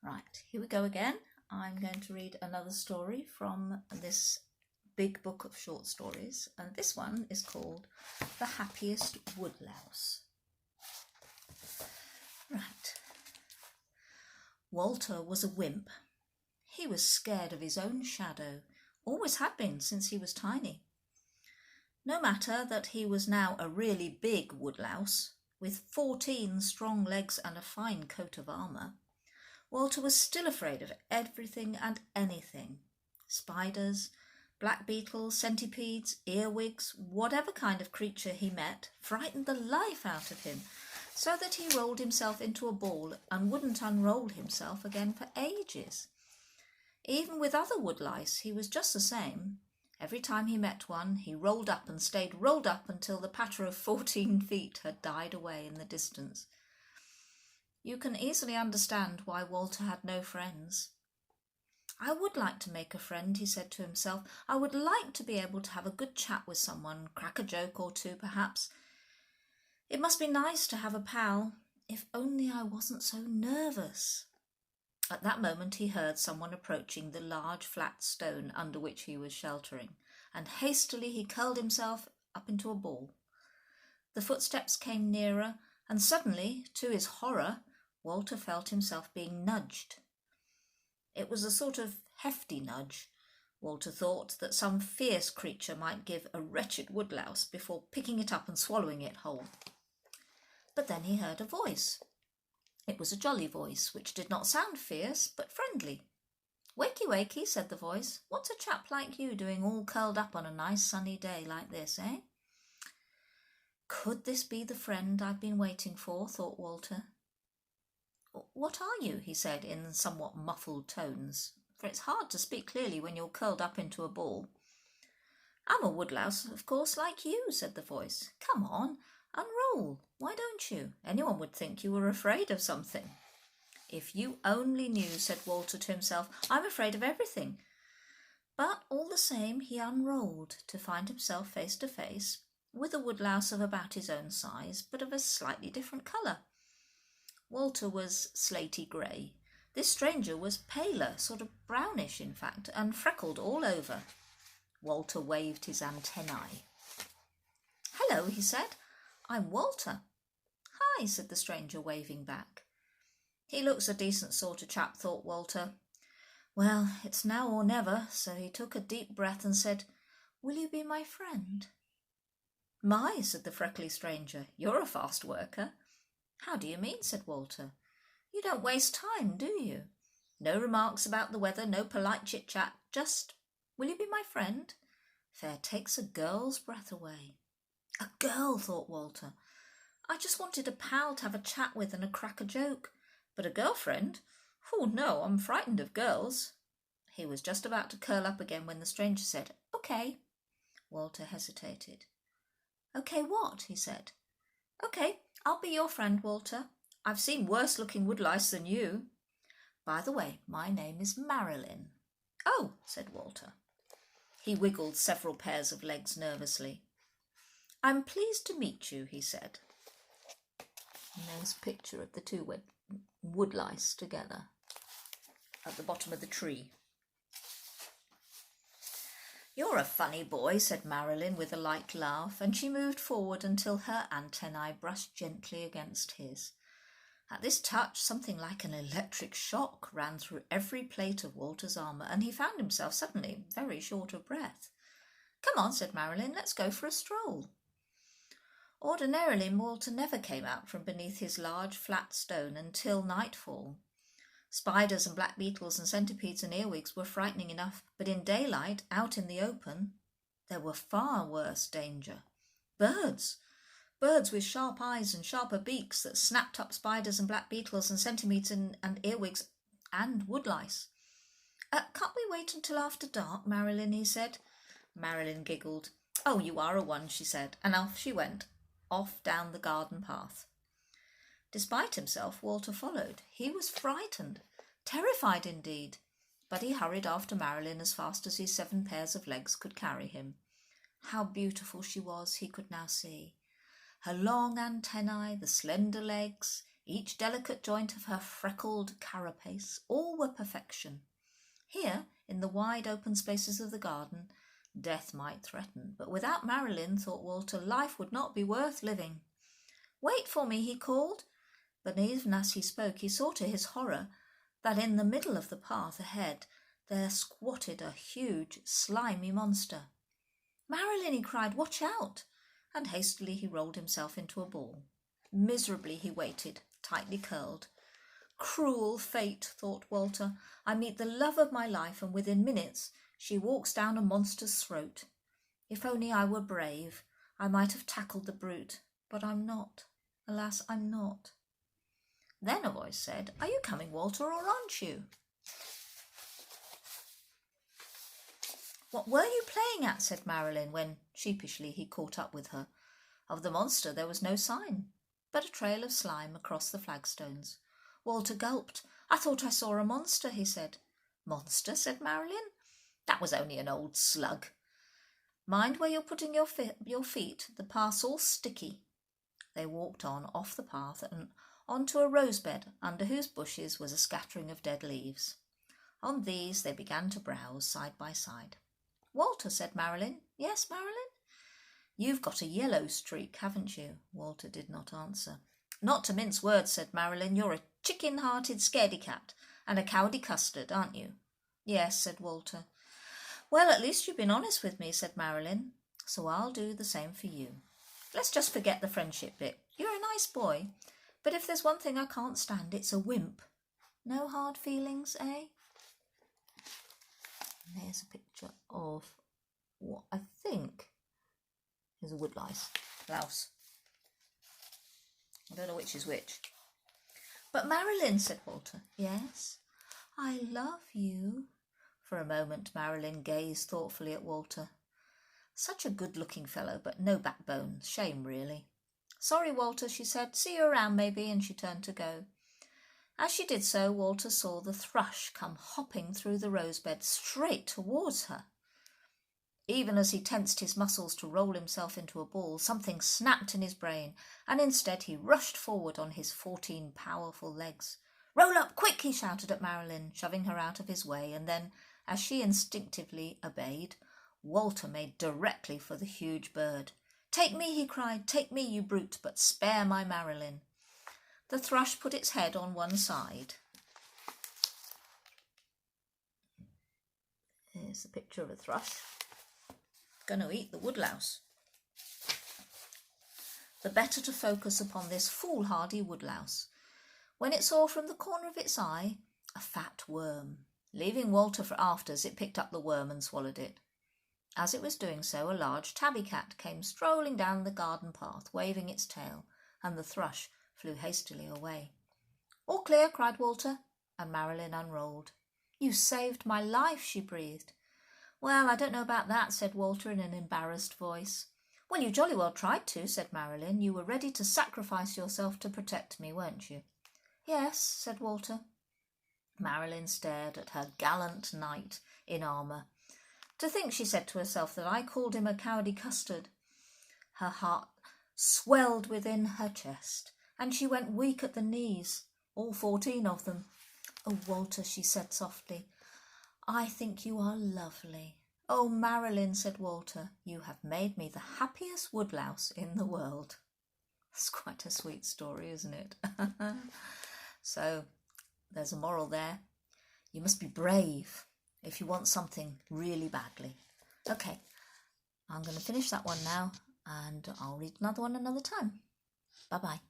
Right, here we go again. I'm going to read another story from this big book of short stories, and this one is called The Happiest Woodlouse. Right. Walter was a wimp. He was scared of his own shadow, always had been since he was tiny. No matter that he was now a really big woodlouse, with 14 strong legs and a fine coat of armour, Walter was still afraid of everything and anything. Spiders, black beetles, centipedes, earwigs, whatever kind of creature he met frightened the life out of him, so that he rolled himself into a ball and wouldn't unroll himself again for ages. Even with other woodlice he was just the same. Every time he met one, he rolled up and stayed rolled up until the patter of 14 feet had died away in the distance. You can easily understand why Walter had no friends. I would like to make a friend, he said to himself. I would like to be able to have a good chat with someone, crack a joke or two perhaps. It must be nice to have a pal, if only I wasn't so nervous. At that moment he heard someone approaching the large flat stone under which he was sheltering, and hastily he curled himself up into a ball. The footsteps came nearer, and suddenly, to his horror, Walter felt himself being nudged. It was a sort of hefty nudge. Walter thought that some fierce creature might give a wretched woodlouse before picking it up and swallowing it whole. But then he heard a voice. It was a jolly voice, which did not sound fierce, but friendly. "Wakey, wakey," said the voice. "What's a chap like you doing all curled up on a nice sunny day like this, eh?" Could this be the friend I'd been waiting for, thought Walter. "What are you?" he said in somewhat muffled tones, for it's hard to speak clearly when you're curled up into a ball. "I'm a woodlouse, of course, like you," said the voice. "Come on, unroll. Why don't you? Anyone would think you were afraid of something." "If you only knew," said Walter to himself. "I'm afraid of everything." But all the same he unrolled to find himself face to face with a woodlouse of about his own size, but of a slightly different colour. Walter was slaty grey. This stranger was paler, sort of brownish in fact, and freckled all over. Walter waved his antennae. "Hello," he said. "I'm Walter." "Hi," said the stranger, waving back. He looks a decent sort of chap, thought Walter. Well, it's now or never, so he took a deep breath and said, "Will you be my friend?" "My," said the freckly stranger, "you're a fast worker." "How do you mean?" said Walter. "You don't waste time, do you? No remarks about the weather, no polite chit-chat, just, will you be my friend? Fair takes a girl's breath away." A girl, thought Walter. I just wanted a pal to have a chat with and a crack a joke. But a girlfriend? Oh no, I'm frightened of girls. He was just about to curl up again when the stranger said, "Okay." Walter hesitated. "Okay what?" he said. "Okay, I'll be your friend, Walter. I've seen worse-looking woodlice than you. By the way, my name is Marilyn." "Oh," said Walter. He wiggled several pairs of legs nervously. "I'm pleased to meet you," he said. And there's a picture of the two woodlice together at the bottom of the tree. "You're a funny boy," said Marilyn with a light laugh, and she moved forward until her antennae brushed gently against his. At this touch, something like an electric shock ran through every plate of Walter's armour, and he found himself suddenly very short of breath. "Come on," said Marilyn, "let's go for a stroll." Ordinarily, Walter never came out from beneath his large flat stone until nightfall. Spiders and black beetles and centipedes and earwigs were frightening enough, but in daylight, out in the open, there were far worse danger. Birds with sharp eyes and sharper beaks that snapped up spiders and black beetles and centipedes and earwigs and woodlice. "Can't we wait until after dark, Marilyn?" he said. Marilyn giggled. "Oh, you are a one," she said, and off she went, off down the garden path. Despite himself, Walter followed. He was frightened, terrified indeed, but he hurried after Marilyn as fast as his 7 pairs of legs could carry him. How beautiful she was, he could now see. Her long antennae, the slender legs, Each delicate joint of her freckled carapace, all were perfection. Here, in the wide open spaces of the garden, death might threaten, but without Marilyn, thought Walter, life would not be worth living. "Wait for me," he called, but even as he spoke he saw to his horror that in the middle of the path ahead there squatted a huge, slimy monster. "Marilyn," he cried, "watch out!" and hastily he rolled himself into a ball. Miserably he waited, tightly curled. Cruel fate, thought Walter. I meet the love of my life, and within minutes she walks down a monster's throat. If only I were brave, I might have tackled the brute, but I'm not. Alas, I'm not. Then a voice said, "Are you coming, Walter, or aren't you?" "What were you playing at?" said Marilyn, when sheepishly he caught up with her. Of the monster there was no sign, but a trail of slime across the flagstones. Walter gulped. "I thought I saw a monster," he said. "Monster?" said Marilyn. "That was only an old slug. Mind where you're putting your feet. The path's all sticky." They walked on, off the path, and onto a rosebed, under whose bushes was a scattering of dead leaves. On these they began to browse side by side. "Walter," said Marilyn. "Yes, Marilyn?" "You've got a yellow streak, haven't you?" Walter did not answer. "Not to mince words," said Marilyn, "you're a chicken-hearted scaredy-cat and a cowdy custard, aren't you?" "Yes," said Walter. "Well, at least you've been honest with me," said Marilyn, "so I'll do the same for you. Let's just forget the friendship bit. You're a nice boy, but if there's one thing I can't stand, it's a wimp. No hard feelings, eh?" And there's a picture of what I think is a woodlouse. I don't know which is which. "But Marilyn," said Walter. "Yes?" "I love you." For a moment Marilyn gazed thoughtfully at Walter. Such a good-looking fellow, but no backbone. Shame, really. "Sorry, Walter," she said. "See you around, maybe," and she turned to go. As she did so, Walter saw the thrush come hopping through the rosebed straight towards her. Even as he tensed his muscles to roll himself into a ball, something snapped in his brain, and instead he rushed forward on his 14 powerful legs. "Roll up, quick!" he shouted at Marilyn, shoving her out of his way, and then, as she instinctively obeyed, Walter made directly for the huge bird. "Take me," he cried, "take me, you brute, but spare my Marilyn." The thrush put its head on one side. Here's the picture of a thrush. Going to eat the woodlouse. The better to focus upon this foolhardy woodlouse, when it saw from the corner of its eye a fat worm. Leaving Walter for afters, it picked up the worm and swallowed it. As it was doing so, a large tabby cat came strolling down the garden path, waving its tail, and the thrush flew hastily away. "All clear," cried Walter, and Marilyn unrolled. "You saved my life," she breathed. "Well, I don't know about that," said Walter in an embarrassed voice. "Well, you jolly well tried to," said Marilyn. "You were ready to sacrifice yourself to protect me, weren't you?" "Yes," said Walter. Marilyn stared at her gallant knight in armour. "To think," she said to herself, "that I called him a cowdy custard." Her heart swelled within her chest, and she went weak at the knees, all 14 of them. "Oh, Walter," she said softly, "I think you are lovely." "Oh, Marilyn," said Walter, "you have made me the happiest woodlouse in the world." It's quite a sweet story, isn't it? So there's a moral there. You must be brave if you want something really badly. Okay, I'm going to finish that one now, and I'll read another one another time. Bye-bye.